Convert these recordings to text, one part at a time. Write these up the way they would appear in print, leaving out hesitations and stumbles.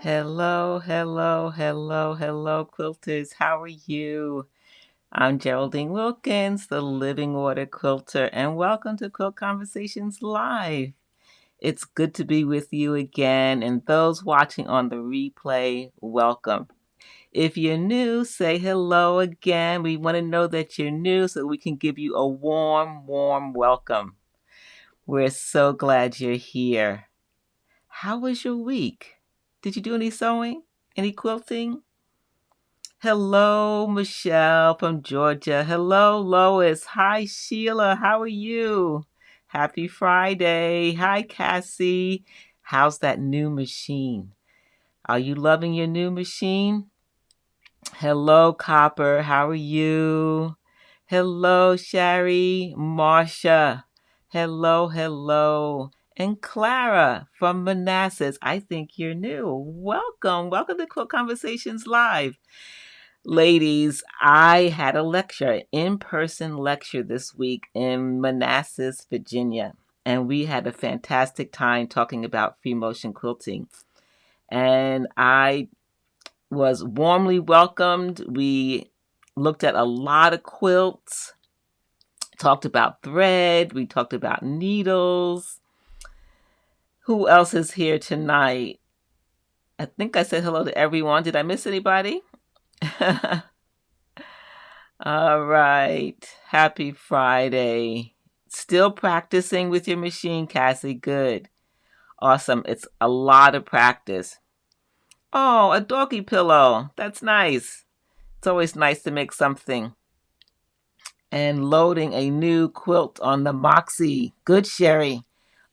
Hello, hello, hello, hello, quilters. How are you? I'm Geraldine Wilkins, the Living Water Quilter, and welcome to Quilt Conversations Live. It's good to be with you again, and those watching on the replay, welcome. If you're new, say hello again. We want to know that you're new so we can give you a warm, warm welcome. We're so glad you're here. How was your week? Did you do any sewing? Any quilting? Hello, Michelle from Georgia. Hello, Lois. Hi, Sheila. How are you? Happy Friday. Hi, Cassie. How's that new machine? Are you loving your new machine? Hello, Copper. How are you? Hello, Sherry. Marcia. Hello, hello. And Clara from Manassas. I think you're new. Welcome. Welcome to Quilt Conversations Live. Ladies, I had a lecture, an in-person lecture this week in Manassas, Virginia, and we had a fantastic time talking about free motion quilting. And I was warmly welcomed. We looked at a lot of quilts, talked about thread, we talked about needles. Who else is here tonight? I think I said hello to everyone. Did I miss anybody? All right. Happy Friday. Still practicing with your machine, Cassie. Good. Awesome. It's a lot of practice. Oh, a doggy pillow. That's nice. It's always nice to make something. And loading a new quilt on the Moxie. Good, Sherry.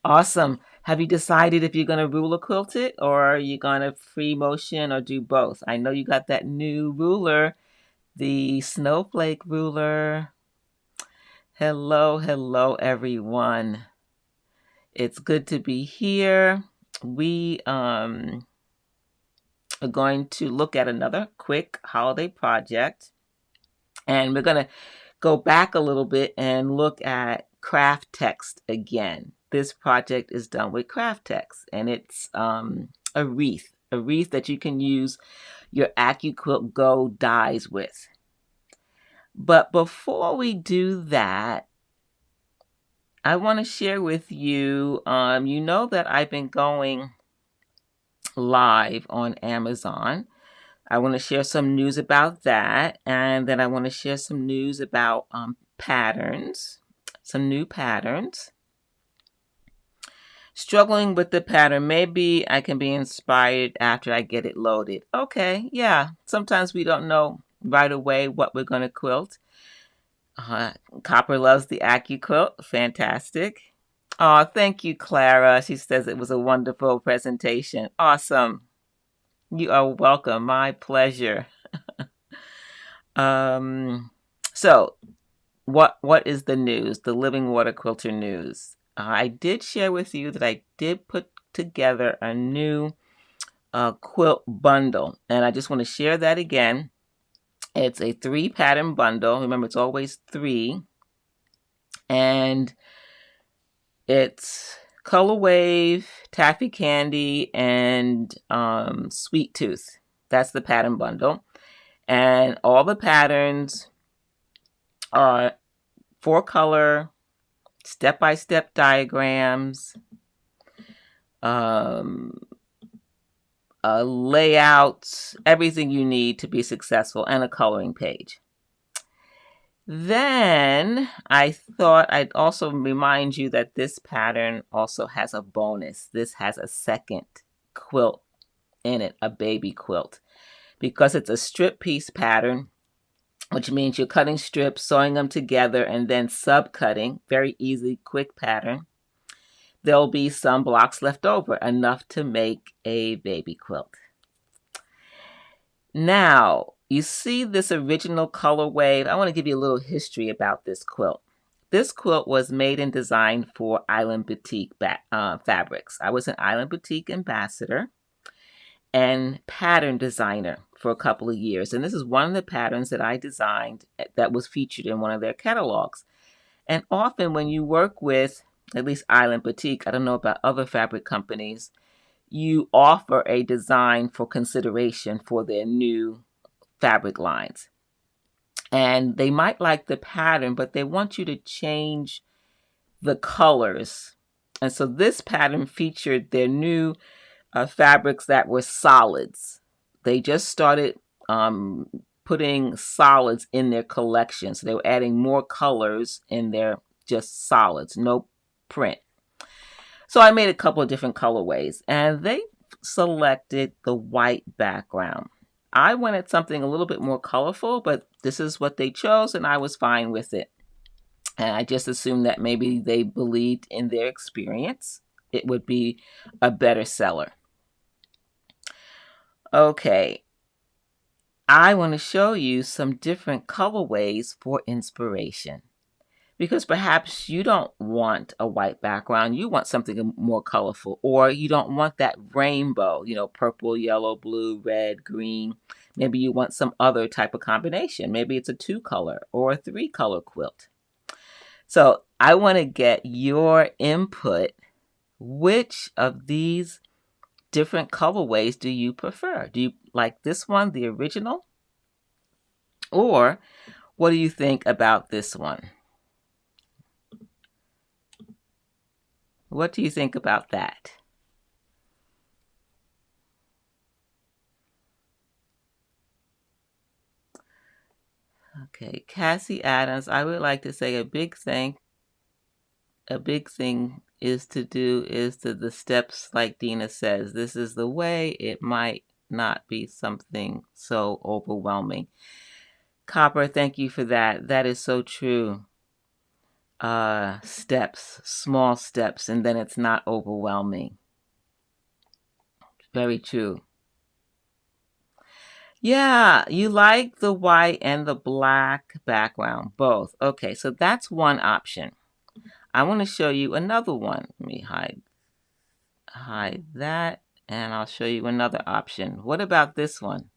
Awesome. Have you decided if you're going to ruler quilt it or are you going to free motion or do both? I know you got that new ruler, the snowflake ruler. Hello, hello, everyone. It's good to be here. We are going to look at another quick holiday project. And we're going to go back a little bit and look at Kraft-tex again. This project is done with Kraft-tex, and it's a wreath that you can use your AccuQuilt Go dies with. But before we do that, I want to share with you, you know that I've been going live on Amazon. I want to share some news about that, and then I want to share some news about patterns, some new patterns. Struggling with the pattern. Maybe I can be inspired after I get it loaded. Okay, yeah. Sometimes we don't know right away what we're going to quilt. Copper loves the AccuQuilt. Fantastic. Oh, thank you, Clara. She says it was a wonderful presentation. Awesome. You are welcome. My pleasure. So what is the news? The Living Water Quilter news. I did share with you that I did put together a new quilt bundle, and I just want to share that again. It's a 3 pattern bundle. Remember, it's always 3, and it's Color Wave, Taffy Candy, and Sweet Tooth. That's the pattern bundle. And all the patterns are 4-color, step-by-step diagrams, layouts, everything you need to be successful, and a coloring page. Then I thought I'd also remind you that this pattern also has a bonus. This has a second quilt in it, a baby quilt. Because it's a strip piece pattern, which means you're cutting strips, sewing them together, and then subcutting. Very easy, quick pattern. There'll be some blocks left over, enough to make a baby quilt. Now, you see this original color wave. I want to give you a little history about this quilt. This quilt was made and designed for Island Boutique fabrics. I was an Island Boutique ambassador and pattern designer for a couple of years. And this is one of the patterns that I designed that was featured in one of their catalogs. And often when you work with, at least Island Boutique, I don't know about other fabric companies, you offer a design for consideration for their new fabric lines. And they might like the pattern, but they want you to change the colors. And so this pattern featured their new fabrics that were solids. They just started putting solids in their collection. So they were adding more colors in their just solids, no print. So I made a couple of different colorways, and they selected the white background. I wanted something a little bit more colorful, but this is what they chose, and I was fine with it. And I just assumed that maybe they believed in their experience. It would be a better seller. Okay, I want to show you some different colorways for inspiration. Because perhaps you don't want a white background, you want something more colorful, or you don't want that rainbow, purple, yellow, blue, red, green. Maybe you want some other type of combination. Maybe it's a 2-color or a 3-color quilt. So I want to get your input. Which of these different colorways do you prefer? Do you like this one, the original? Or what do you think about this one? What do you think about that? Okay, Cassie Adams, I would like to say a big thing is to do is to the steps like Dina says. This is the way. It might not be something so overwhelming. Copper, thank you for that. That is so true. Steps, small steps, and then it's not overwhelming. Very true. Yeah, you like the white and the black background, both. Okay, so that's one option. I want to show you another one. Let me hide that, and I'll show you another option. What about this one?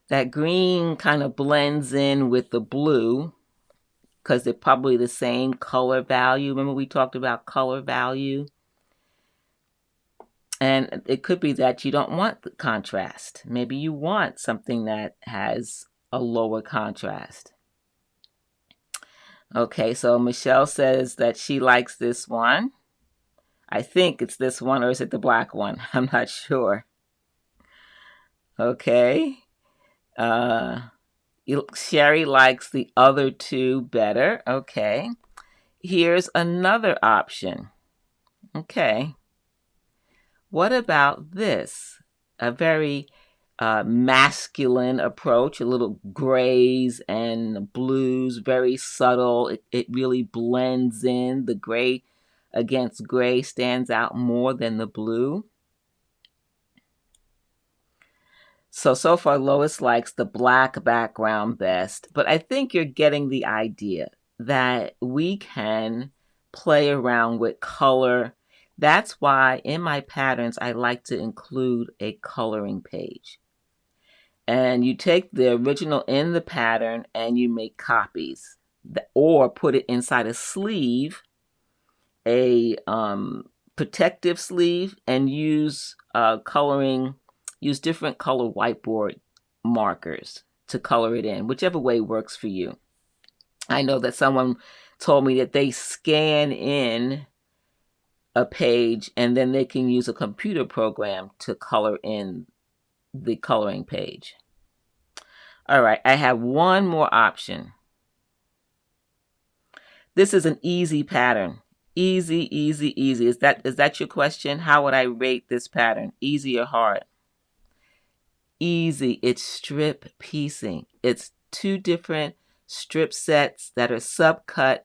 That green kind of blends in with the blue because they're probably the same color value. Remember we talked about color value? And it could be that you don't want the contrast. Maybe you want something that has a lower contrast. Okay, so Michelle says that she likes this one. I think it's this one, or is it the black one? I'm not sure. Okay. Sherry likes the other two better. Okay. Here's another option. Okay. What about this? A very masculine approach, a little grays and blues, very subtle. It really blends in. The gray against gray stands out more than the blue. So far Lois likes the black background best, but I think you're getting the idea that we can play around with color. That's why in my patterns, I like to include a coloring page. And you take the original in the pattern and you make copies, or put it inside a sleeve, a protective sleeve, and use different color whiteboard markers to color it in, whichever way works for you. I know that someone told me that they scan in a page and then they can use a computer program to color in the coloring page. All right, I have one more option. This is an easy pattern. Easy, easy, easy. Is that your question? How would I rate this pattern? Easy or hard? Easy. It's strip piecing. It's 2 different strip sets that are subcut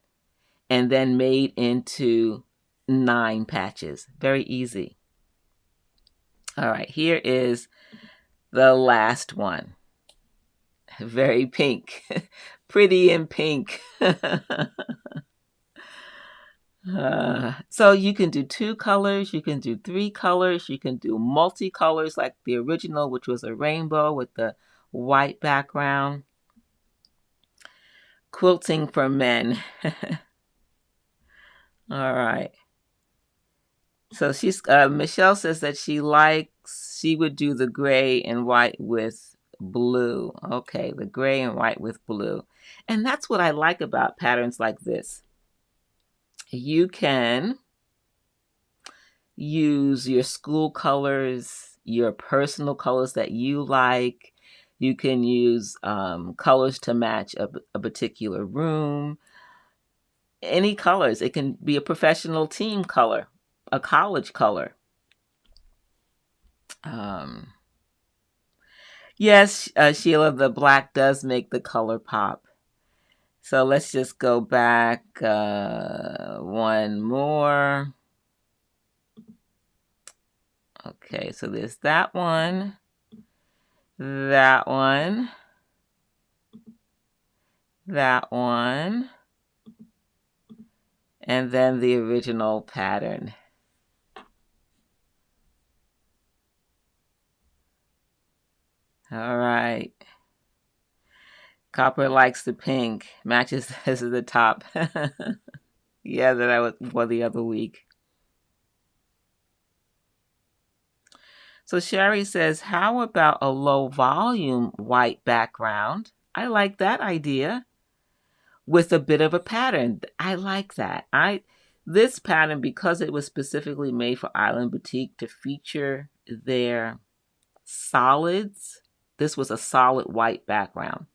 and then made into 9 patches. Very easy. All right, here is the last one. Very pink. Pretty in pink. So you can do 2 colors, you can do 3 colors, you can do multicolors like the original, which was a rainbow with the white background. Quilting for men. All right. So Michelle says that she would do the gray and white with blue. Okay, the gray and white with blue. And that's what I like about patterns like this. You can use your school colors, your personal colors that you like. You can use colors to match a particular room. Any colors. It can be a professional team color, a college color. Yes, Sheila, the black does make the color pop. So let's just go back one more. Okay, so there's that one, that one, that one, and then the original pattern. All right. Copper likes the pink. Matches this at the top. Yeah, that I wore the other week. So Sherry says, how about a low volume white background? I like that idea. With a bit of a pattern. I like that. This pattern, because it was specifically made for Island Boutique to feature their solids, this was a solid white background.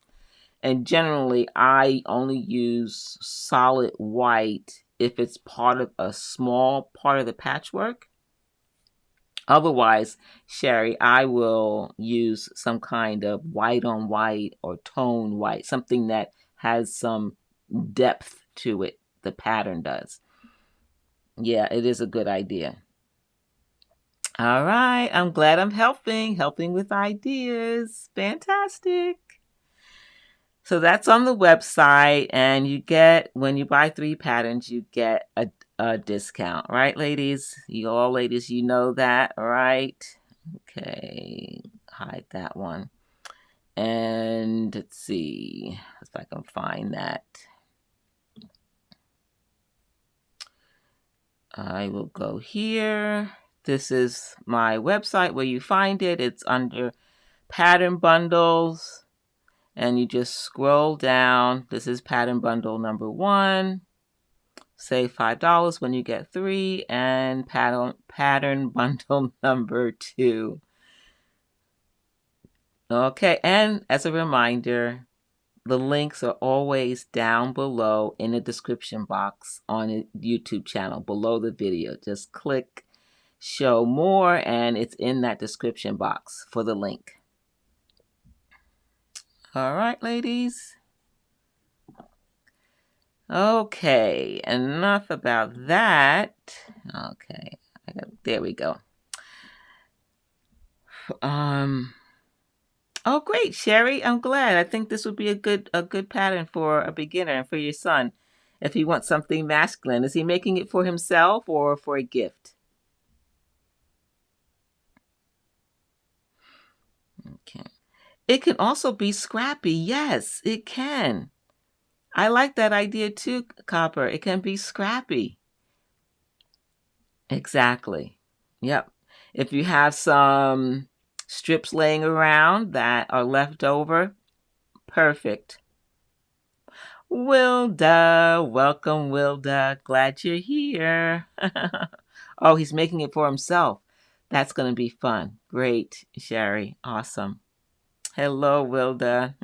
And generally, I only use solid white if it's part of a small part of the patchwork. Otherwise, Sherry, I will use some kind of white on white or tone white, something that has some depth to it. The pattern does. Yeah, it is a good idea. All right, I'm glad I'm helping with ideas. Fantastic. So that's on the website, and you get, when you buy 3 patterns, you get a discount, right, ladies? You all ladies, you know that, right? Okay, hide that one. And let's see if I can find that. I will go here. This is my website where you find it. It's under pattern bundles. And you just scroll down. This is pattern bundle number 1. Save $5 when you get 3. And pattern bundle number 2. Okay, and as a reminder, the links are always down below in the description box on the YouTube channel, below the video. Just click show more and it's in that description box for the link. All right, ladies. Okay, enough about that. Okay, there we go. Oh, great, Sherry. I'm glad. I think this would be a good pattern for a beginner and for your son. If he wants something masculine, is he making it for himself or for a gift? Okay. It can also be scrappy. Yes, it can. I like that idea too, Copper. It can be scrappy. Exactly. Yep. If you have some strips laying around that are left over, perfect. Wilda, welcome, Wilda. Glad you're here. Oh, he's making it for himself. That's going to be fun. Great, Sherry. Awesome. Hello, Wilda.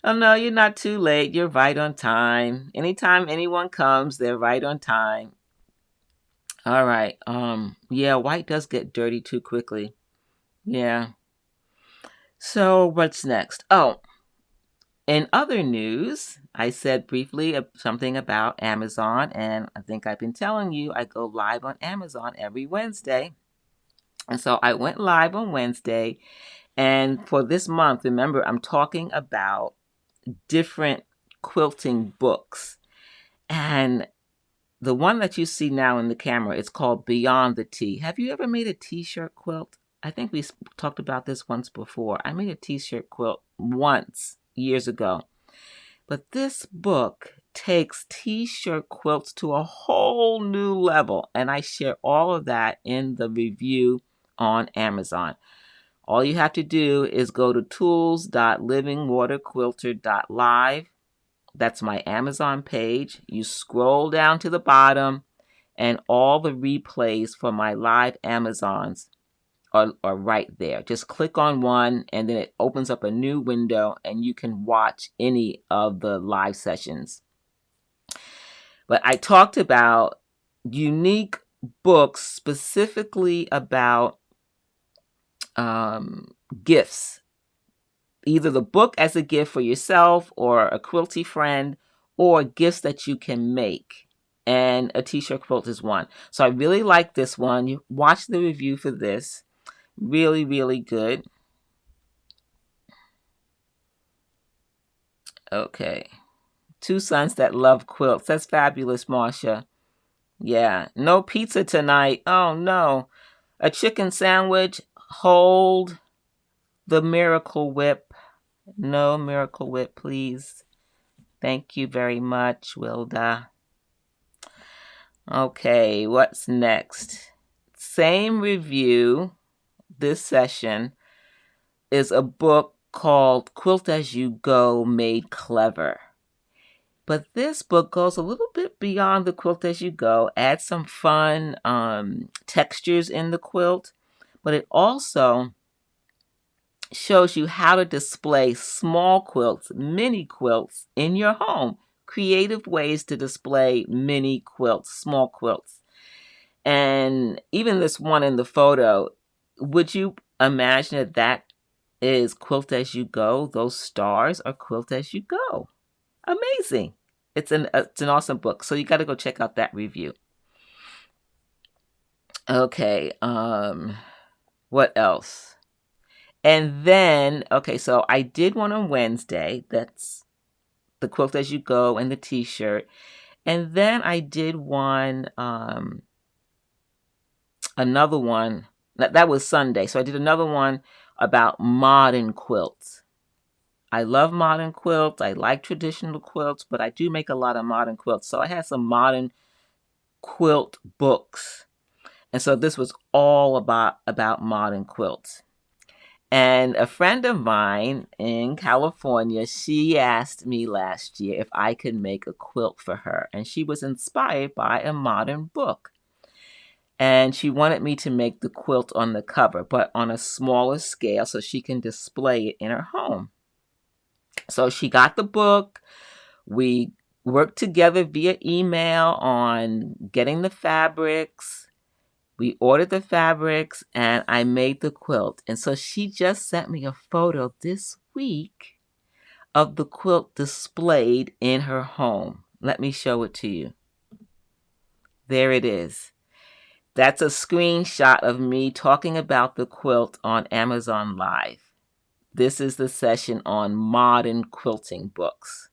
Oh, no, you're not too late. You're right on time. Anytime anyone comes, they're right on time. All right. Yeah, white does get dirty too quickly. Yeah. So what's next? Oh, in other news, I said briefly something about Amazon, and I think I've been telling you I go live on Amazon every Wednesday. And so I went live on Wednesday, and for this month, remember, I'm talking about different quilting books. And the one that you see now in the camera, it's called Beyond the Tee. Have you ever made a t-shirt quilt? I think we talked about this once before. I made a t-shirt quilt once, years ago. But this book takes t-shirt quilts to a whole new level. And I share all of that in the review on Amazon. All you have to do is go to tools.livingwaterquilter.live. That's my Amazon page. You scroll down to the bottom, and all the replays for my live Amazons are right there. Just click on one, and then it opens up a new window, and you can watch any of the live sessions. But I talked about unique books specifically about gifts. Either the book as a gift for yourself or a quilty friend, or gifts that you can make. And a t-shirt quilt is one. So I really like this one. You watch the review for this. Really, really good. Okay. Two sons that love quilts. That's fabulous, Marsha. Yeah. No pizza tonight. Oh, no. A chicken sandwich. Hold the Miracle Whip. No Miracle Whip, please. Thank you very much, Wilda. Okay, what's next? Same review. This session is a book called Quilt As You Go, Made Clever. But this book goes a little bit beyond the quilt as you go, adds some fun textures in the quilt, but it also shows you how to display small quilts, mini quilts in your home. Creative ways to display mini quilts, small quilts. And even this one in the photo, would you imagine that that is Quilt As You Go? Those stars are Quilt As You Go. Amazing. It's an awesome book. So you got to go check out that review. Okay. What else? And then, okay, so I did one on Wednesday. That's the Quilt As You Go and the t-shirt. And then I did one, another one. That was Sunday. So I did another one about modern quilts. I love modern quilts. I like traditional quilts, but I do make a lot of modern quilts. So I had some modern quilt books. And so this was all about modern quilts. And a friend of mine in California, she asked me last year if I could make a quilt for her. And she was inspired by a modern book. And she wanted me to make the quilt on the cover, but on a smaller scale so she can display it in her home. So she got the book. We worked together via email on getting the fabrics. We ordered the fabrics and I made the quilt. And so she just sent me a photo this week of the quilt displayed in her home. Let me show it to you. There it is. That's a screenshot of me talking about the quilt on Amazon Live. This is the session on modern quilting books.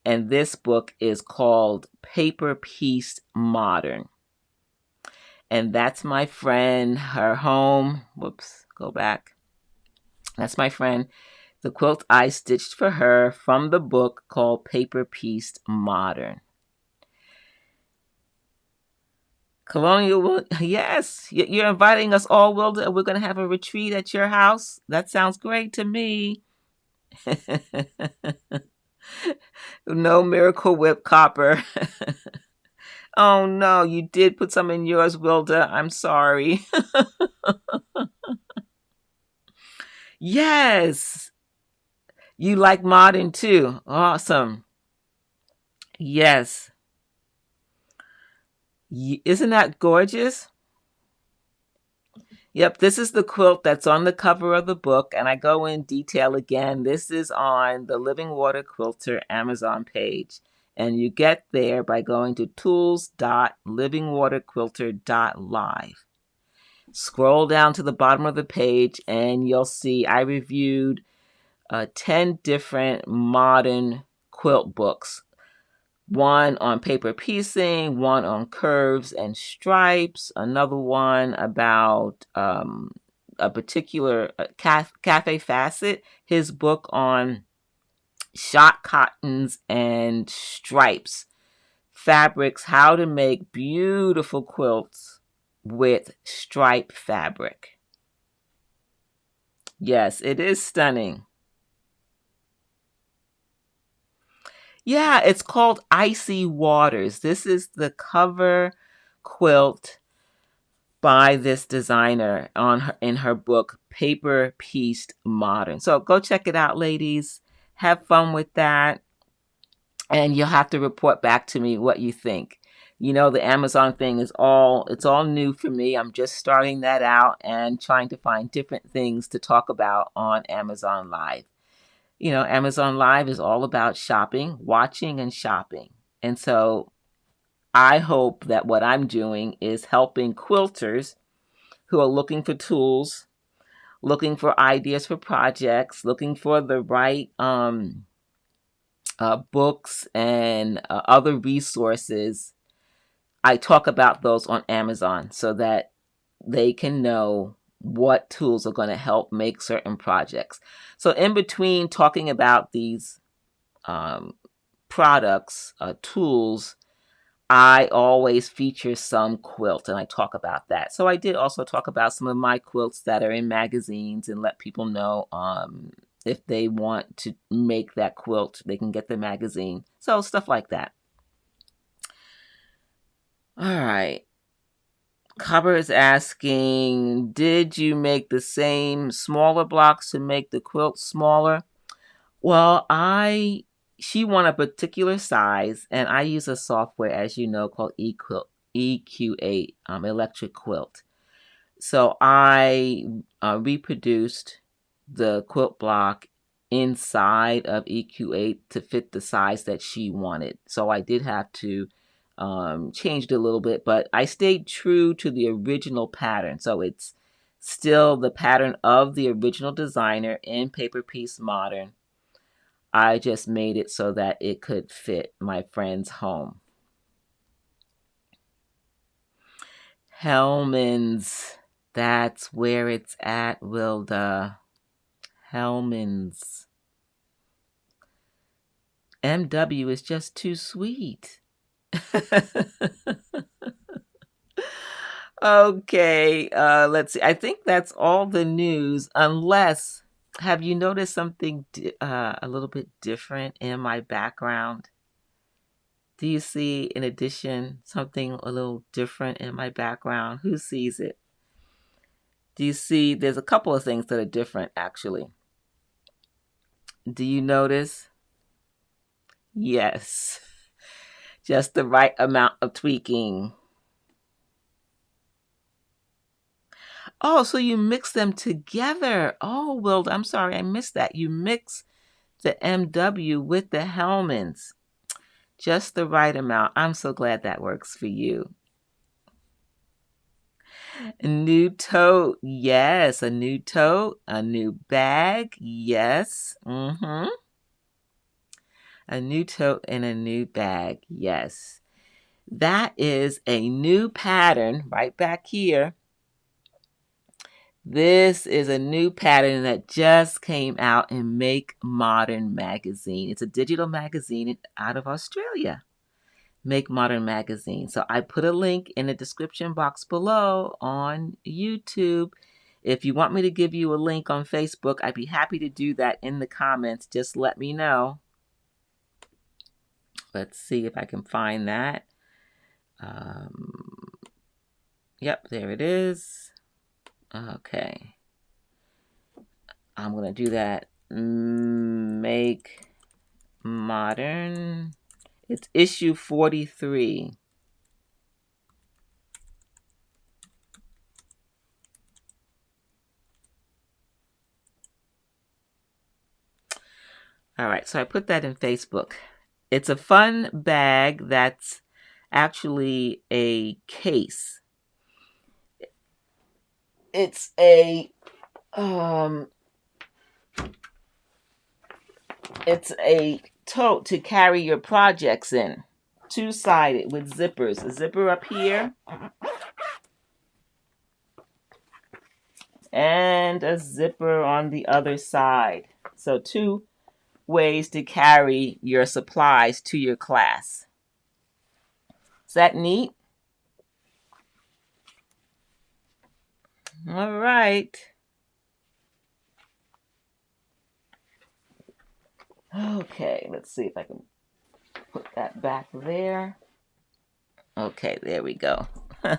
And this book is called Paper Pieced Modern. And that's my friend, her home. Whoops, go back. That's my friend. The quilt I stitched for her from the book called Paper Pieced Modern. Colonial, yes, you're inviting us all, Wilda. We're going to have a retreat at your house. That sounds great to me. No Miracle Whip Copper. Oh no, you did put some in yours, Wilda. I'm sorry. Yes. You like modern too. Awesome. Yes. Isn't that gorgeous? Yep, this is the quilt that's on the cover of the book, and I go in detail again. This is on the Living Water Quilter Amazon page, and you get there by going to tools.livingwaterquilter.live. Scroll down to the bottom of the page, and you'll see I reviewed 10 different modern quilt books. One on paper piecing, one on curves and stripes, another one about a particular Cafe Facet, his book on shot cottons and stripes, fabrics, how to make beautiful quilts with stripe fabric. Yes, it is stunning. Yeah, it's called Icy Waters. This is the cover quilt by this designer in her book Paper Pieced Modern. So go check it out, ladies. Have fun with that, and you'll have to report back to me what you think. You know, the Amazon thing is it's all new for me. I'm just starting that out and trying to find different things to talk about on Amazon Live. You know, Amazon Live is all about shopping, watching and shopping. And so I hope that what I'm doing is helping quilters who are looking for tools, looking for ideas for projects, looking for the right books and other resources. I talk about those on Amazon so that they can know what tools are going to help make certain projects. So in between talking about these products, tools, I always feature some quilt and I talk about that. So I did also talk about some of my quilts that are in magazines and let people know if they want to make that quilt, they can get the magazine. So stuff like that. All right. Cover is asking, did you make the same smaller blocks to make the quilt smaller? Well, she wanted a particular size, and I use a software, as you know, called EQ8, Electric Quilt. So I reproduced the quilt block inside of EQ8 to fit the size that she wanted. So I did have to change it a little bit, but I stayed true to the original pattern. So it's still the pattern of the original designer in Paper Piece Modern. I just made it so that it could fit my friend's home. Hellman's, that's where it's at, Wilda. Hellman's. MW is just too sweet. Okay, let's see. I think that's all the news, unless, have you noticed something a little bit different in my background? Do you see, in addition, something a little different in my background? Who sees it? Do you see, there's a couple of things that are different, actually. Do you notice? Yes. Just the right amount of tweaking. Oh, so you mix them together. Oh, well, I'm sorry, I missed that. You mix the MW with the Hellmans. Just the right amount. I'm so glad that works for you. A new tote. Yes, a new tote. A new bag. Yes. A new tote and a new bag. Yes. That is a new pattern right back here. This is a new pattern that just came out in Make Modern magazine. It's a digital magazine out of Australia. Make Modern magazine. So I put a link in the description box below on YouTube. If you want me to give you a link on Facebook, I'd be happy to do that in the comments. Just let me know. Let's see if I can find that. Yep, there it is. Okay. I'm going to do that. Make Modern. It's issue 43. All right, so I put that in Facebook. It's a fun bag that's actually a case. It's a tote to carry your projects in. Two-sided with zippers. A zipper up here and a zipper on the other side. So two ways to carry your supplies to your class. Is that neat? All right. Okay, let's see if I can put that back there. Okay, there we go. All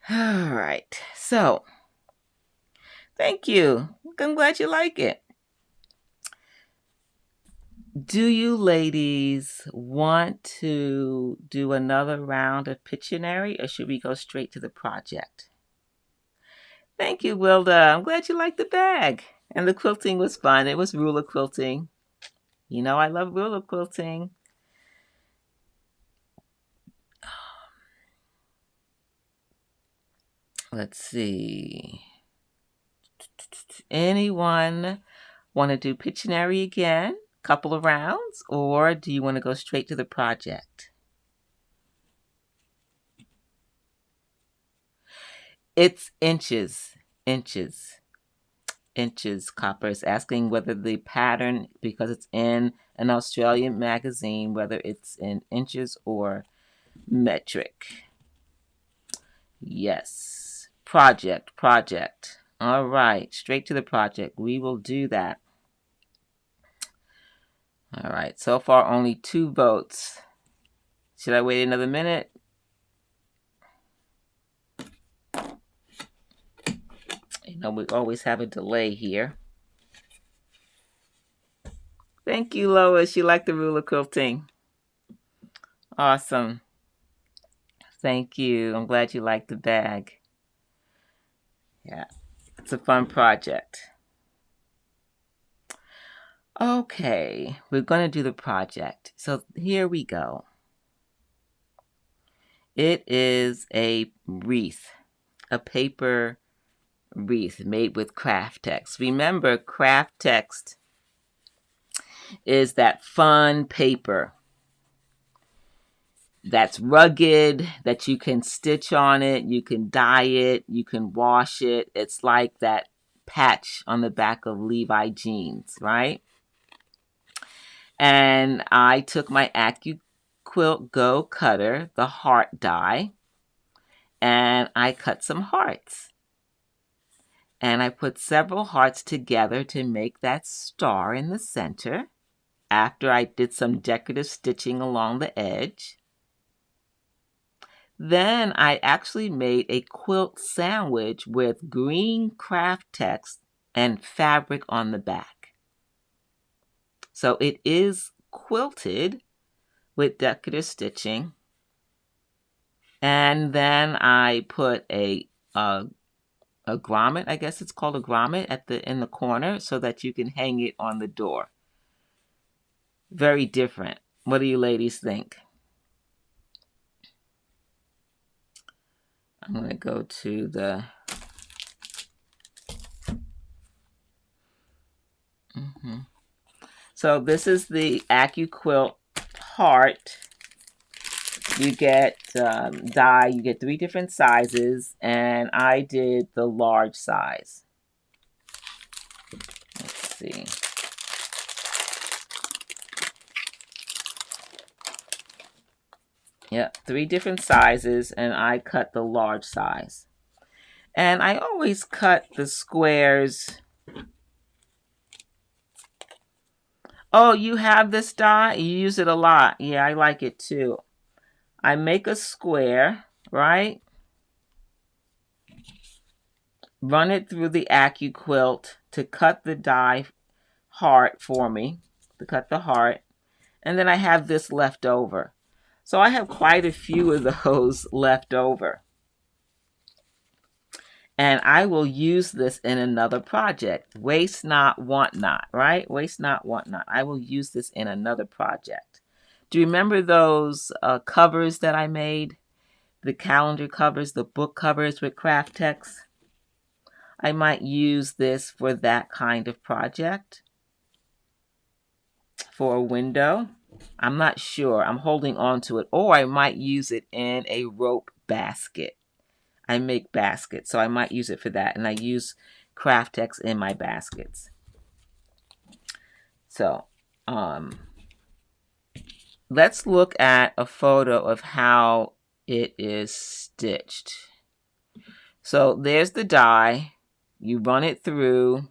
right. So, thank you. I'm glad you like it. Do you ladies want to do another round of Pictionary, or should we go straight to the project? Thank you, Wilda. I'm glad you liked the bag. And the quilting was fun. It was ruler quilting. You know I love ruler quilting. Let's see. Anyone want to do Pictionary again? Couple of rounds? Or do you want to go straight to the project? It's inches. Copper is asking whether the pattern, because it's in an Australian magazine, whether it's in inches or metric. Yes. Project. All right. Straight to the project. We will do that. All right. So far, only 2 votes. Should I wait another minute? You know, we always have a delay here. Thank you, Lois. You like the ruler quilting. Awesome. Thank you. I'm glad you like the bag. Yeah, it's a fun project. Okay, we're going to do the project. So here we go. It is a wreath, a paper wreath made with Kraft-tex. Remember, Kraft-tex is that fun paper that's rugged, that you can stitch on it, you can dye it, you can wash it. It's like that patch on the back of Levi jeans, right? And I took my AccuQuilt Go cutter, the heart die, and I cut some hearts. And I put several hearts together to make that star in the center after I did some decorative stitching along the edge. Then I actually made a quilt sandwich with green Kraft-tex and fabric on the back. So it is quilted with decorative stitching. And then I put a grommet, I guess it's called a grommet, in the corner so that you can hang it on the door. Very different. What do you ladies think? I'm going to go to the... So this is the AccuQuilt heart. You get die, you get 3 different sizes, and I did the large size. Let's see. Yep, 3 different sizes, and I cut the large size. And I always cut the squares. Oh, you have this die? You use it a lot. Yeah, I like it too. I make a square, right? Run it through the AccuQuilt to cut the die heart for me, to cut the heart. And then I have this left over. So I have quite a few of those left over. And I will use this in another project. Waste not, want not, right? Waste not, want not. I will use this in another project. Do you remember those covers that I made? The calendar covers, the book covers with Kraft-tex? I might use this for that kind of project. For a window. I'm not sure. I'm holding on to it. Or I might use it in a rope basket. I make baskets, so I might use it for that. And I use Kraft-tex in my baskets. So, let's look at a photo of how it is stitched. So there's the die. You run it through.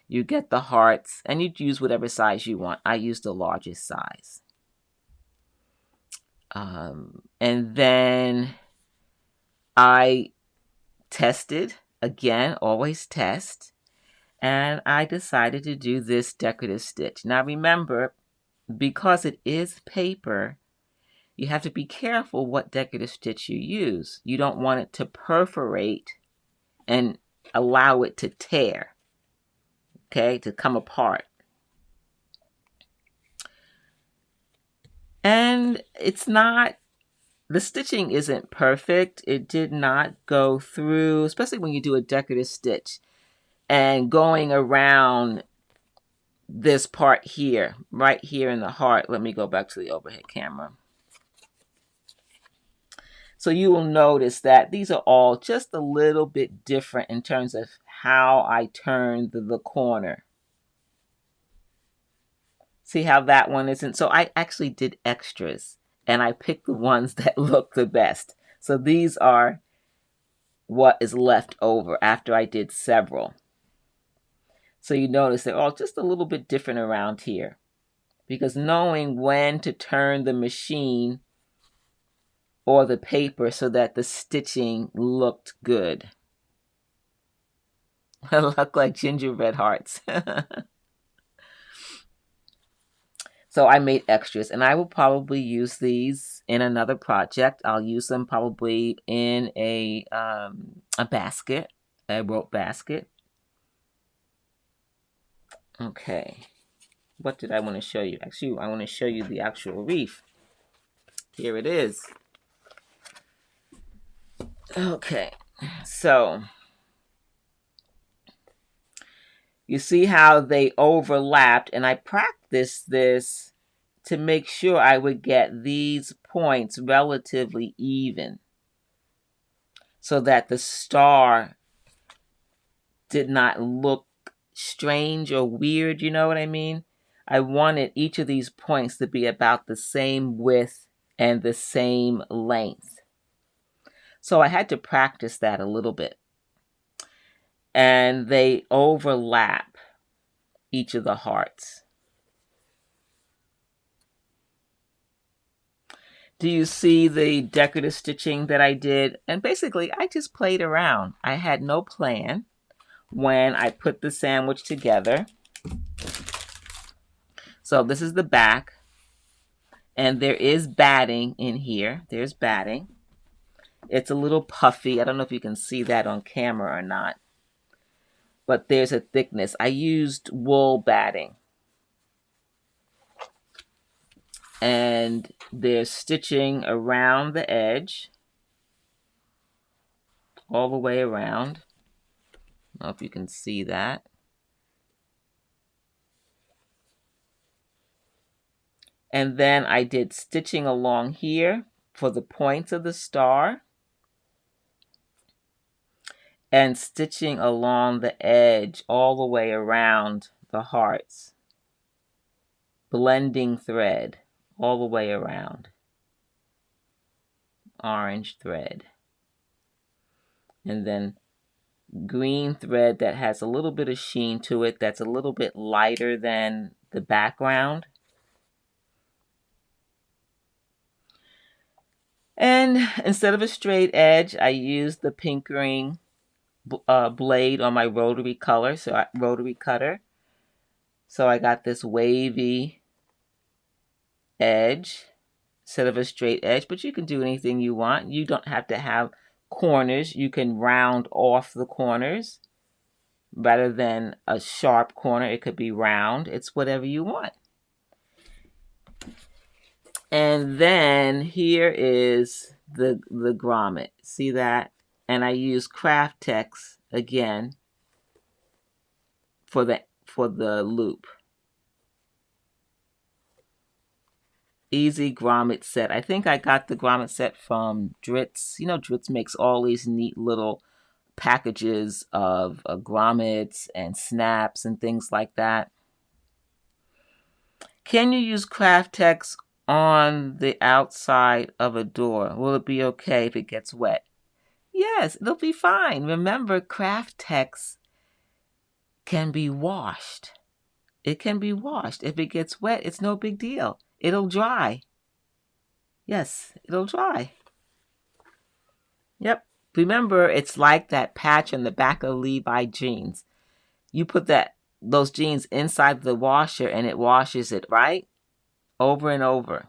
You get the hearts, and you use whatever size you want. I use the largest size. And then I tested, again, always test, and I decided to do this decorative stitch. Now remember, because it is paper, you have to be careful what decorative stitch you use. You don't want it to perforate and allow it to tear, okay, to come apart. And it's not, the stitching isn't perfect. It did not go through, especially when you do a decorative stitch and going around this part here, right here in the heart. Let me go back to the overhead camera. So you will notice that these are all just a little bit different in terms of how I turned the corner. See how that one isn't? So I actually did extras and I picked the ones that look the best. So these are what is left over after I did several. So you notice they're all just a little bit different around here, because knowing when to turn the machine or the paper so that the stitching looked good. I look like gingerbread hearts. So I made extras, and I will probably use these in another project. I'll use them probably in a basket, a rope basket. Okay, what did I want to show you? Actually, I want to show you the actual wreath. Here it is. Okay, so you see how they overlapped, and I practiced this to make sure I would get these points relatively even so that the star did not look strange or weird, you know what I mean? I wanted each of these points to be about the same width and the same length. So I had to practice that a little bit. And they overlap each of the hearts. Do you see the decorative stitching that I did? And basically, I just played around. I had no plan when I put the sandwich together. So this is the back. And there is batting in here. There's batting. It's a little puffy. I don't know if you can see that on camera or not. But there's a thickness. I used wool batting. And there's stitching around the edge, all the way around. I don't know if you can see that. And then I did stitching along here for the points of the star, and stitching along the edge all the way around the hearts. Blending thread all the way around. Orange thread. And then green thread that has a little bit of sheen to it, that's a little bit lighter than the background. And instead of a straight edge, I used the pinkering blade on my rotary cutter. So I got this wavy edge instead of a straight edge, but you can do anything you want. You don't have to have corners. You can round off the corners rather than a sharp corner. It could be round. It's whatever you want. And then here is the grommet. See that? And I use Kraft-tex again for the loop. Easy grommet set. I think I got the grommet set from Dritz. You know, Dritz makes all these neat little packages of grommets and snaps and things like that. Can you use Kraft-tex on the outside of a door? Will it be okay if it gets wet? Yes, it'll be fine. Remember, Kraft-tex can be washed. It can be washed. If it gets wet, it's no big deal. It'll dry. Yes, it'll dry. Yep. Remember, it's like that patch on the back of Levi jeans. You put those jeans inside the washer and it washes it, right? Over and over.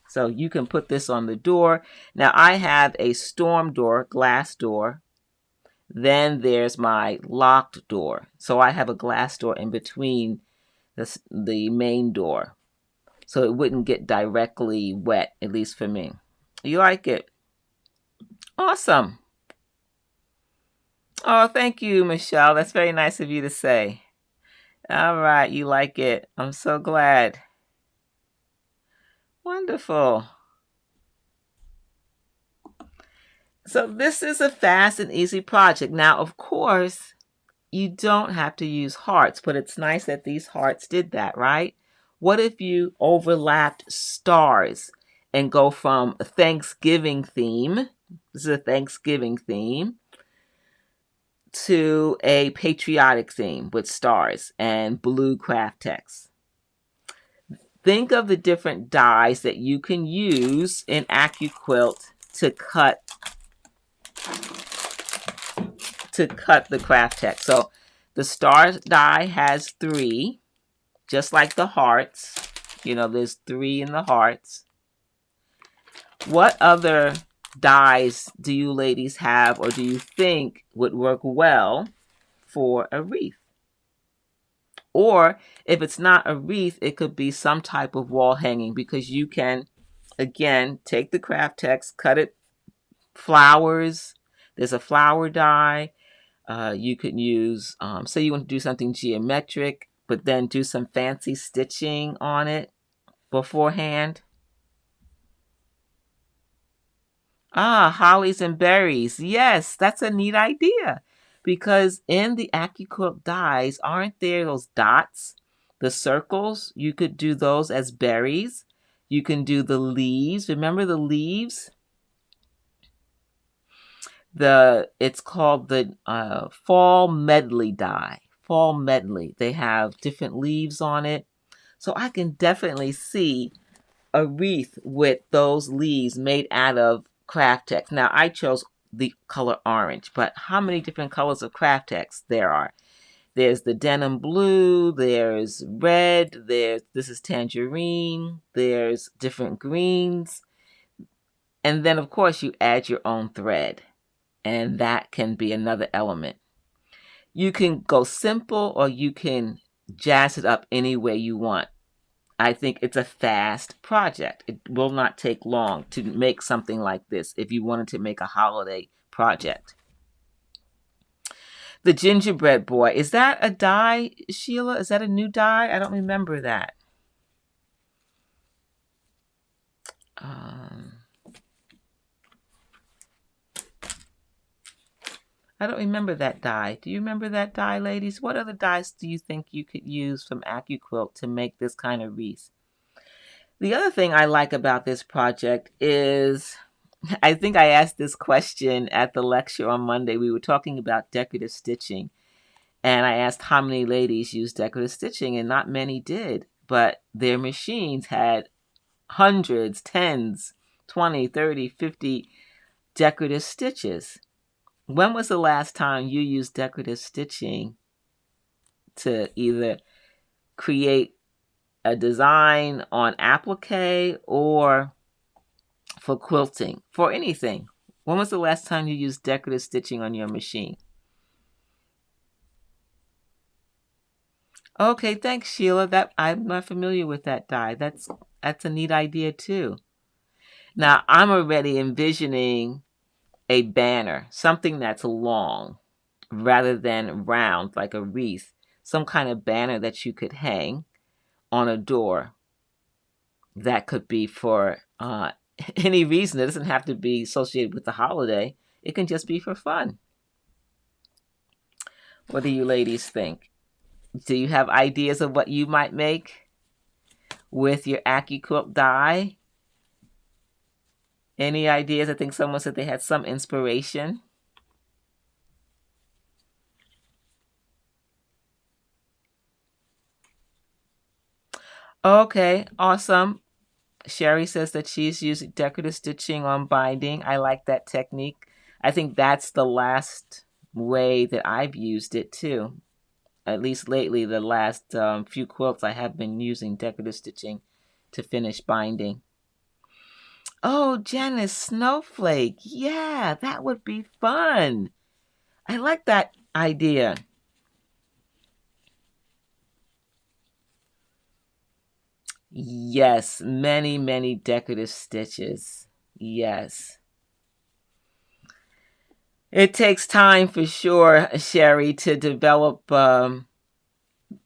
So you can put this on the door. Now I have a storm door, glass door. Then there's my locked door. So I have a glass door in between the main door. So it wouldn't get directly wet, at least for me. You like it? Awesome. Oh, thank you, Michelle. That's very nice of you to say. All right, you like it. I'm so glad. Wonderful. So this is a fast and easy project. Now, of course, you don't have to use hearts, but it's nice that these hearts did that, right? What if you overlapped stars and go from a Thanksgiving theme, this is a Thanksgiving theme, to a patriotic theme with stars and blue Kraft-tex? Think of the different dies that you can use in AccuQuilt to cut the Kraft-tex. So the star die has 3, just like the hearts. You know, there's 3 in the hearts. What other dies do you ladies have or do you think would work well for a wreath? Or if it's not a wreath, it could be some type of wall hanging, because you can, again, take the Kraft-tex, cut it flowers. There's a flower die. You could use, say you want to do something geometric, but then do some fancy stitching on it beforehand. Hollies and berries. Yes, that's a neat idea. Because in the AccuQuilt dies, aren't there those dots? The circles, you could do those as berries. You can do the leaves. Remember the leaves? It's called the fall medley die. Fall medley. They have different leaves on it. So I can definitely see a wreath with those leaves made out of Kraft-tex. Now I chose the color orange, but how many different colors of Kraft-tex there are? There's the denim blue, there's red, this is tangerine, there's different greens. And then of course you add your own thread, and that can be another element. You can go simple or you can jazz it up any way you want. I think it's a fast project. It will not take long to make something like this if you wanted to make a holiday project. The gingerbread boy, is that a die, Sheila? Is that a new die? I don't remember that. I don't remember that die. Do you remember that die, ladies? What other dies do you think you could use from AccuQuilt to make this kind of wreath? The other thing I like about this project is, I think I asked this question at the lecture on Monday. We were talking about decorative stitching, and I asked how many ladies use decorative stitching, and not many did, but their machines had hundreds, tens, 20, 30, 50 decorative stitches. When was the last time you used decorative stitching to either create a design on applique or for quilting, for anything? When was the last time you used decorative stitching on your machine? Okay, thanks, Sheila. I'm not familiar with that die. That's a neat idea too. Now I'm already envisioning a banner, something that's long rather than round like a wreath, some kind of banner that you could hang on a door. That could be for any reason. It doesn't have to be associated with the holiday. It can just be for fun. What do you ladies think? Do you have ideas of what you might make? with your AccuQuilt die? Any ideas? I think someone said they had some inspiration. Okay, awesome. Sherry says that she's using decorative stitching on binding. I like that technique. I think that's the last way that I've used it too. At least lately, the last few quilts I have been using decorative stitching to finish binding. Oh, Janice, snowflake. Yeah, that would be fun. I like that idea. Yes, many, many decorative stitches. Yes. It takes time for sure, Sherry, to develop a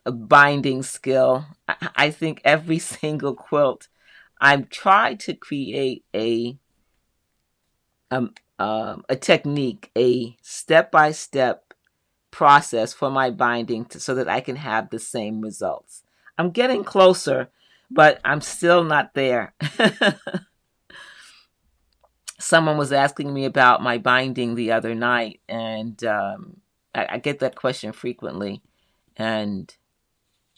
binding skill. I think every single quilt, I've tried to create a technique, a step-by-step process for my binding so that I can have the same results. I'm getting closer, but I'm still not there. Someone was asking me about my binding the other night, and I get that question frequently. And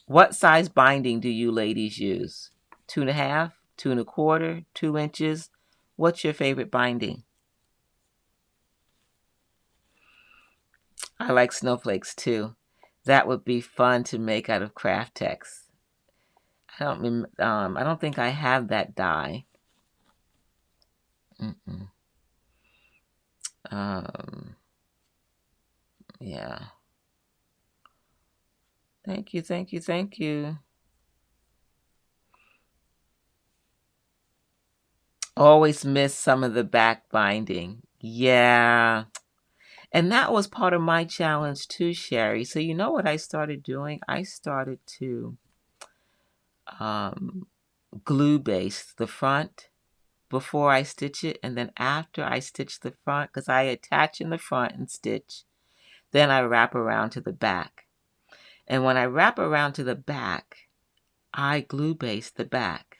what size binding do you ladies use? 2.5, 2.25, 2 inches? What's your favorite binding? I like snowflakes too. That would be fun to make out of Kraft-tex. I don't think I have that die. Mm-mm. Yeah. Thank you, thank you, thank you. Always miss some of the back binding. Yeah. And that was part of my challenge too, Sherry. So you know what I started doing? I started to glue base the front before I stitch it, and then after I stitch the front, because I attach in the front and stitch, then I wrap around to the back. And when I wrap around to the back, I glue base the back.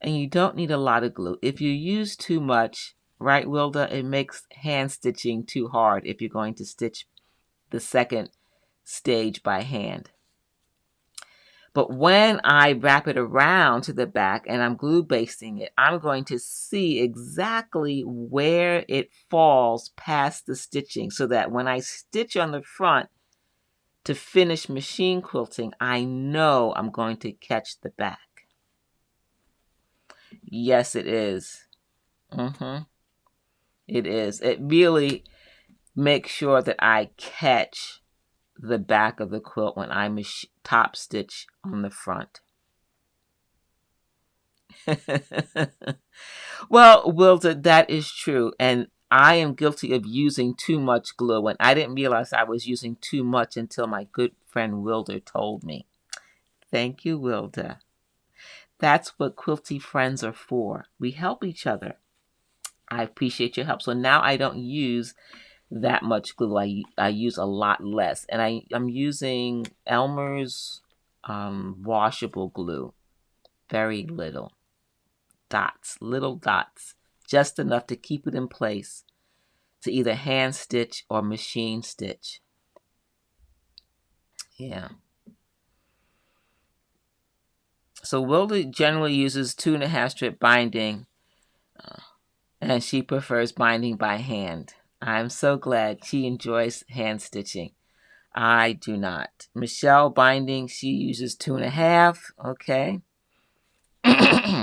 And you don't need a lot of glue. If you use too much, right, Wilda, it makes hand stitching too hard if you're going to stitch the second stage by hand. But when I wrap it around to the back and I'm glue basting it, I'm going to see exactly where it falls past the stitching so that when I stitch on the front to finish machine quilting, I know I'm going to catch the back. Yes, it is. It is. It really makes sure that I catch the back of the quilt when I top stitch on the front. Well, Wilda, that is true. And I am guilty of using too much glue. And I didn't realize I was using too much until my good friend Wilda told me. Thank you, Wilda. That's what quilty friends are for. We help each other. I appreciate your help. So now I don't use that much glue. I use a lot less. And I'm using Elmer's washable glue. Very little. Little dots, just enough to keep it in place to either hand stitch or machine stitch. Yeah. So Wilda generally uses 2.5 strip binding, and she prefers binding by hand. I'm so glad she enjoys hand stitching. I do not. Michelle binding, she uses 2.5. Okay.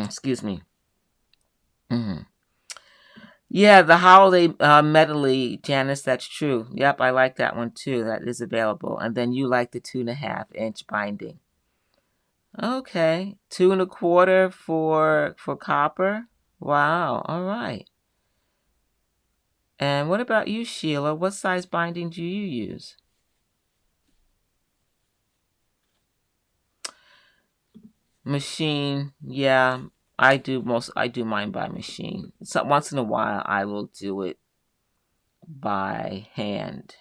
Excuse me. Mm-hmm. Yeah, the holiday medley, Janice, that's true. Yep, I like that one too. That is available. And then you like the 2.5 inch binding. Okay. 2.25 for copper. Wow. All right. And what about you, Sheila? What size binding do you use? Machine. Yeah, I do mine by machine. So once in a while I will do it by hand.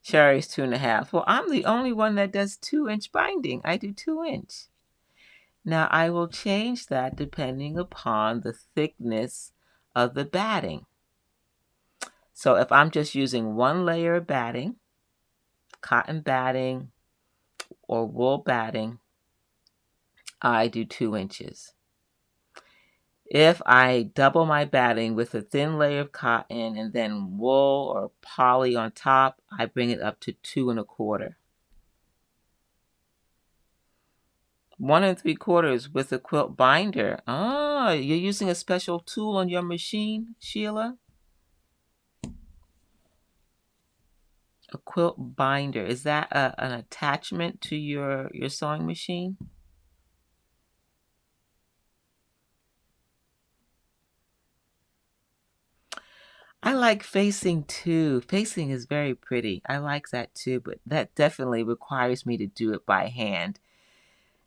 Sherry's 2.5. Well, I'm the only one that does 2-inch binding. I do 2-inch. Now I will change that depending upon the thickness of the batting. So if I'm just using one layer of batting, cotton batting or wool batting, I do 2 inches. If I double my batting with a thin layer of cotton and then wool or poly on top, I bring it up to 2.25. 1 3/4 with a quilt binder. Ah, you're using a special tool on your machine, Sheila? A quilt binder. Is that an attachment to your sewing machine? I like facing too. Facing is very pretty. I like that too, but that definitely requires me to do it by hand.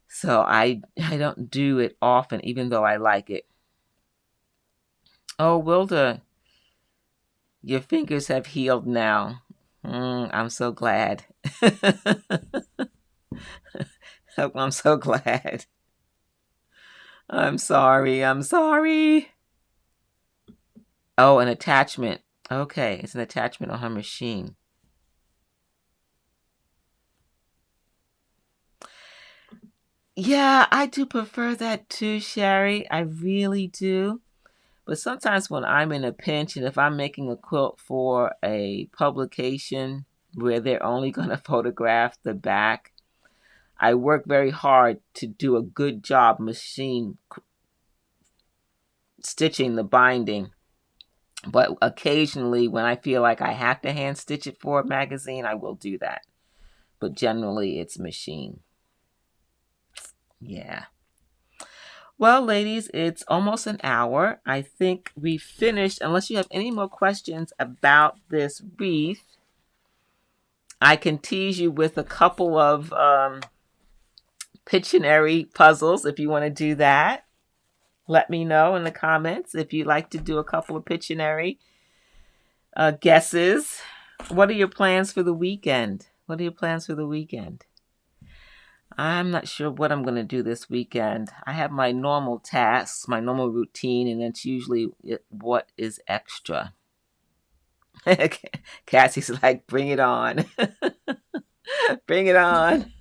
So I don't do it often, even though I like it. Oh, Wilda, your fingers have healed now. I'm so glad. I'm so glad. I'm sorry. I'm sorry. Oh, an attachment. Okay, it's an attachment on her machine. Yeah, I do prefer that too, Sherry. I really do. But sometimes when I'm in a pinch and if I'm making a quilt for a publication where they're only going to photograph the back, I work very hard to do a good job machine stitching the binding. But occasionally when I feel like I have to hand stitch it for a magazine, I will do that. But generally it's machine. Yeah. Well, ladies, it's almost an hour. I think we finished. Unless you have any more questions about this wreath, I can tease you with a couple of Pictionary puzzles if you want to do that. Let me know in the comments if you'd like to do a couple of Pictionary guesses. What are your plans for the weekend? What are your plans for the weekend? I'm not sure what I'm going to do this weekend. I have my normal tasks, my normal routine, and it's usually what is extra. Cassie's like, bring it on. Bring it on.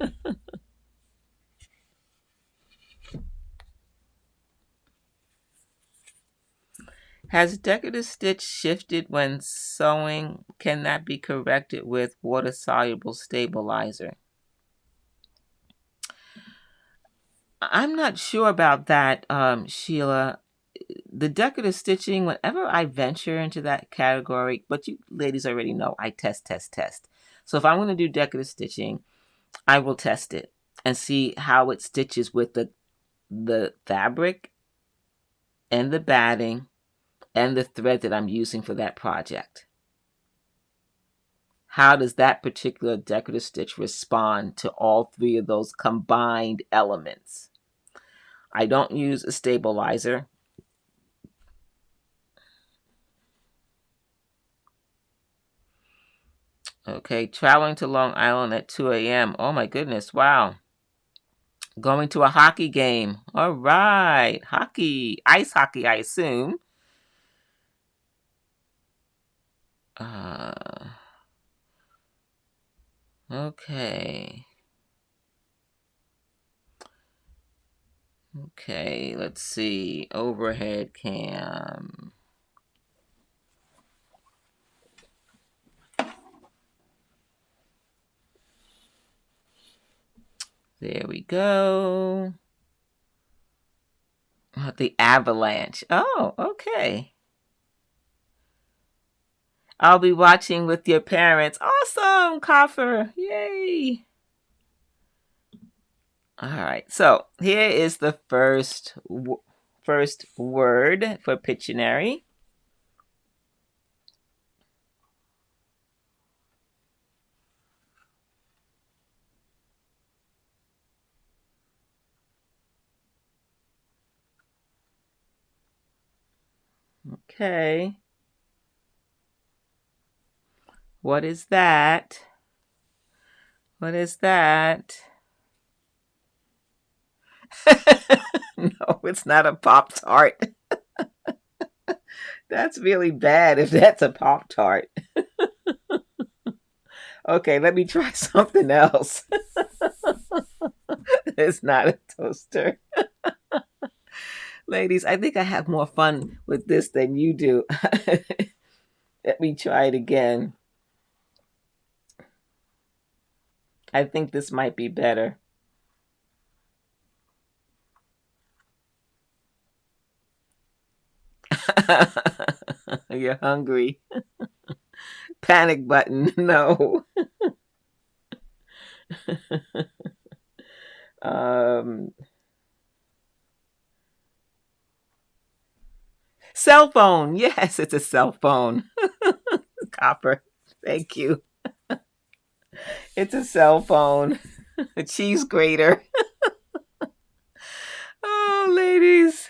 Has decorative stitch shifted when sewing? Can that be corrected with water-soluble stabilizer? I'm not sure about that, Sheila. The decorative stitching, whenever I venture into that category, but you ladies already know I test. So if I'm going to do decorative stitching, I will test it and see how it stitches with the fabric and the batting and the thread that I'm using for that project. How does that particular decorative stitch respond to all three of those combined elements? I don't use a stabilizer. Okay, traveling to Long Island at 2 a.m. Oh my goodness, wow. Going to a hockey game. All right, hockey, ice hockey, I assume. Okay. Okay, let's see. Overhead cam. There we go. The avalanche. Oh, okay. I'll be watching with your parents. Awesome, Coffer. Yay. All right. So here is the first word for Pictionary. Okay. What is that? What is that? No, it's not a Pop-Tart. That's really bad if that's a Pop-Tart. Okay, let me try something else. It's not a toaster. Ladies, I think I have more fun with this than you do. Let me try it again. I think this might be better. You're hungry. Panic button. No. um, Cell phone. Yes, it's a cell phone. Copper. Thank you. It's a cell phone. A cheese grater. Oh, ladies.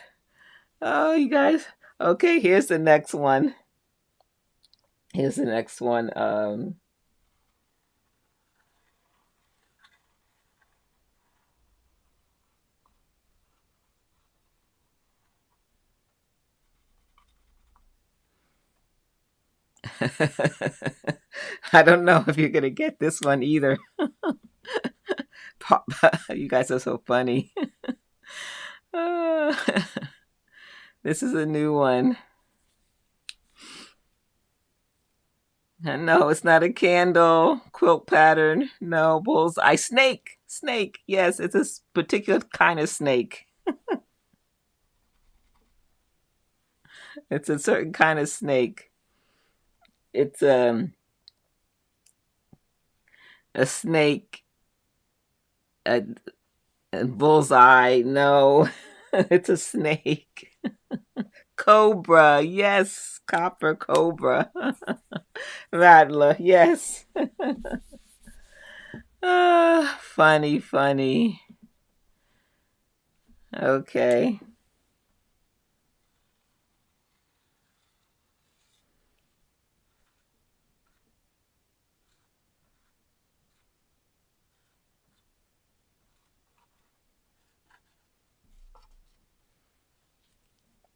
Oh, you guys. Okay, here's the next one. Here's the next one. I don't know if you're going to get this one either. You guys are so funny. Uh, this is a new one. No, it's not a candle. Quilt pattern. No, bullseye. Snake. Snake. Yes, it's a particular kind of snake. It's a certain kind of snake. It's a snake. A, a bullseye. No, it's a snake. Cobra. Yes, copper cobra. Rattler. Yes. Funny, funny. Okay.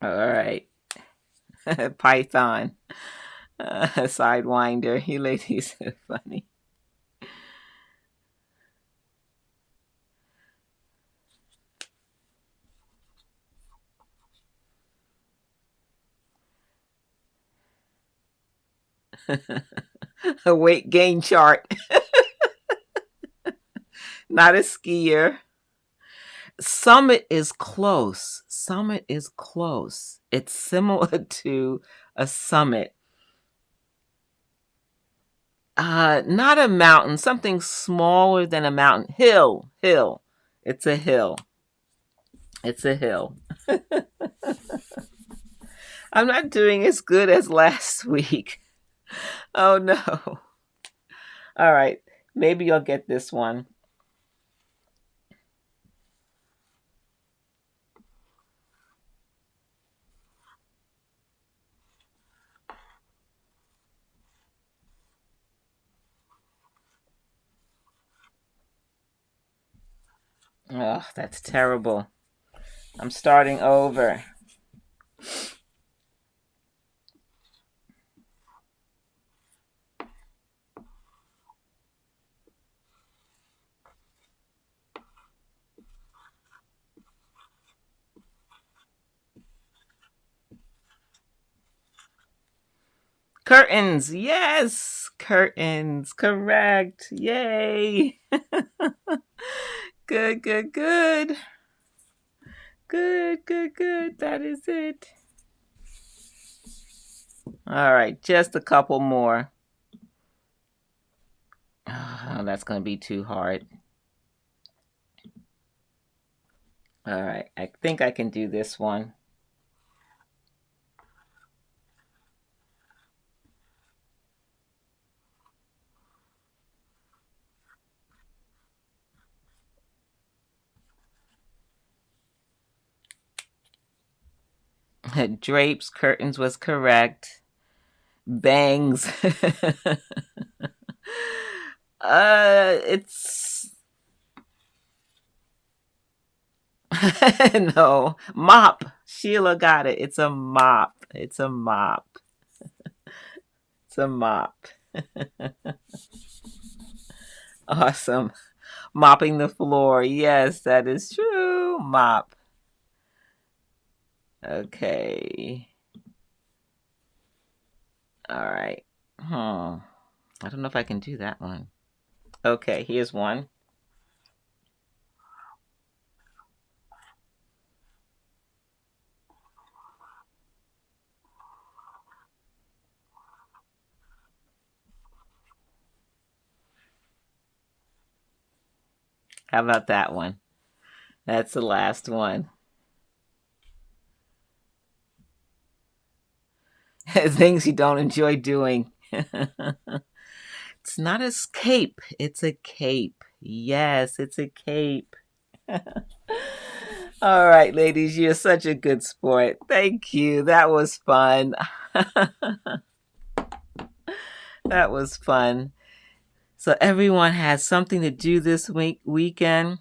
All right. Python. Sidewinder. You ladies are funny. A weight gain chart. Not a skier. Summit is close. Summit is close. It's similar to a summit. Not a mountain, something smaller than a mountain. Hill, hill. It's a hill. It's a hill. I'm not doing as good as last week. Oh no. All right. Maybe you'll get this one. Oh, that's terrible. I'm starting over. Curtains. Yes. Curtains. Correct. Yay. Good, good, good. Good, good, good. That is it. All right. Just a couple more. Oh, that's going to be too hard. All right. I think I can do this one. Drapes, curtains was correct. Bangs. It's no, mop. Sheila got it. It's a mop. It's a mop. It's a mop. Awesome. Mopping the floor. Yes, that is true. Mop. Okay. All right. I don't know if I can do that one. Okay, here's one. How about that one? That's the last one. Things you don't enjoy doing. It's not a cape, it's a cape. Yes, it's a cape. All right, ladies, you're such a good sport. Thank you. That was fun. That was fun. So everyone has something to do this weekend.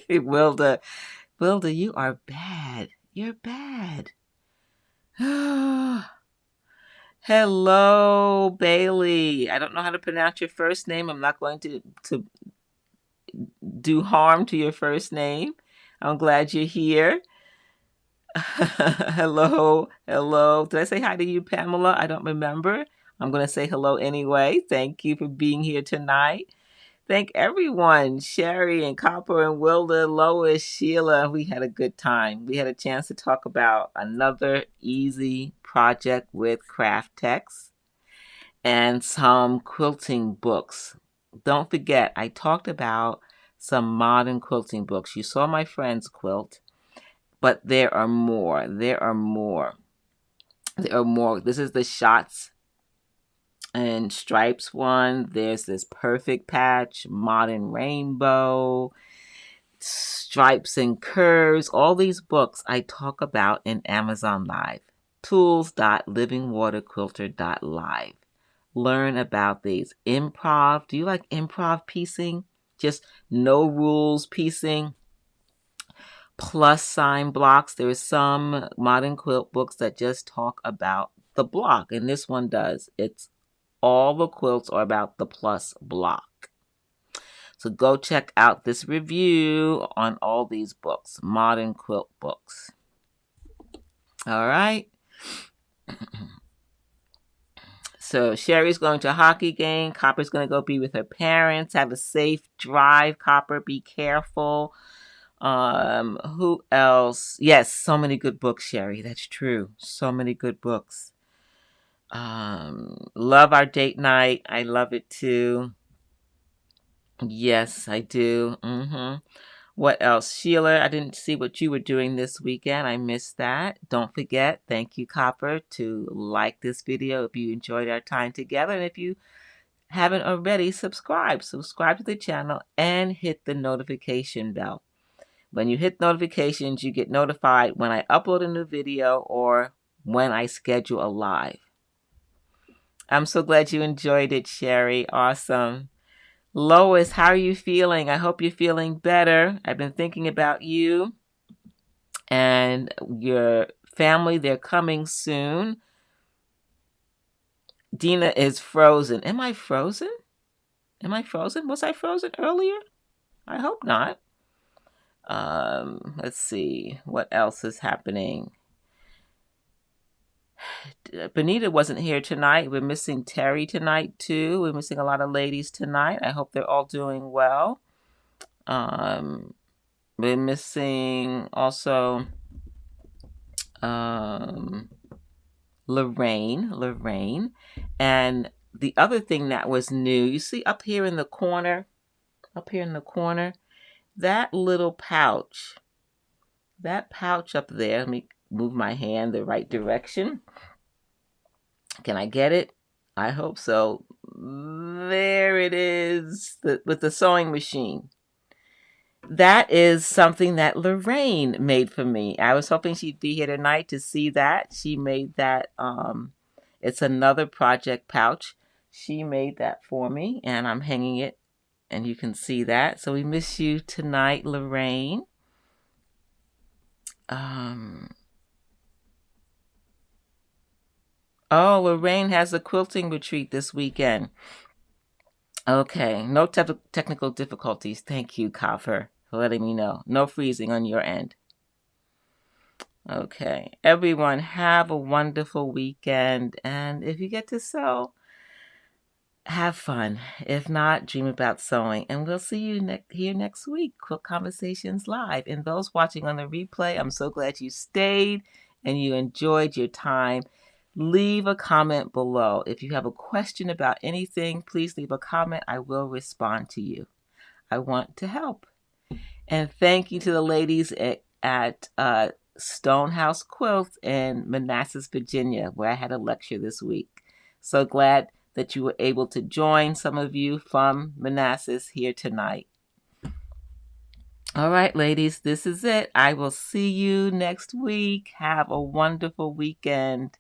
Wilda, you are bad. You're bad. Hello, Bailey. I don't know how to pronounce your first name. I'm not going to do harm to your first name. I'm glad you're here. Hello. Did I say hi to you, Pamela? I don't remember. I'm going to say hello anyway. Thank you for being here tonight. Thank everyone, Sherry and Copper and Wilda, Lois, Sheila. We had a good time. We had a chance to talk about another easy project with Kraft-tex and some quilting books. Don't forget, I talked about some modern quilting books. You saw my friend's quilt, but there are more. There are more. This is the Shots and Stripes one. There's this Perfect Patch, Modern Rainbow, Stripes and Curves. All these books I talk about in Amazon Live. Tools.livingwaterquilter.live. Learn about these. Improv. Do you like improv piecing? Just no rules piecing. Plus sign blocks. There is some modern quilt books that just talk about the block, and this one does. It's all the quilts are about the plus block. So go check out this review on all these books, modern quilt books. All right. So Sherry's going to a hockey game. Copper's going to go be with her parents. Have a safe drive, Copper. Be careful. Who else? Yes, so many good books, Sherry. That's true. So many good books. Love our date night. I love it too. Yes, I do. What else? Sheila, I didn't see what you were doing this weekend. I missed that. Don't forget, thank you, Copper, to like this video if you enjoyed our time together. And if you haven't already, subscribe. Subscribe to the channel and hit the notification bell. When you hit notifications, you get notified when I upload a new video or when I schedule a live. I'm so glad you enjoyed it, Sherry. Awesome. Lois, how are you feeling? I hope you're feeling better. I've been thinking about you and your family. They're coming soon. Dina is frozen. Am I frozen? Was I frozen earlier? I hope not. Let's see. What else is happening? Benita wasn't here tonight. We're missing Terry tonight too. We're missing a lot of ladies tonight. I hope they're all doing well. We're missing also Lorraine. And the other thing that was new, you see up here in the corner, that little pouch, up there, let me move my hand the right direction. Can I get it? I hope so. There it is, with the sewing machine. That is something that Lorraine made for me. I was hoping she'd be here tonight to see that. She made that It's another project pouch. She made that for me, and I'm hanging it, and you can see that. So we miss you tonight, Lorraine. Oh, Lorraine has a quilting retreat this weekend. Okay, no technical difficulties. Thank you, Kaffer, for letting me know. No freezing on your end. Okay, everyone, have a wonderful weekend. And if you get to sew, have fun. If not, dream about sewing. And we'll see you here next week, Quilt Conversations Live. And those watching on the replay, I'm so glad you stayed and you enjoyed your time. Leave a comment below. If you have a question about anything, please leave a comment. I will respond to you. I want to help. And thank you to the ladies at Stonehouse Quilts in Manassas, Virginia, where I had a lecture this week. So glad that you were able to join, some of you from Manassas here tonight. All right, ladies, this is it. I will see you next week. Have a wonderful weekend.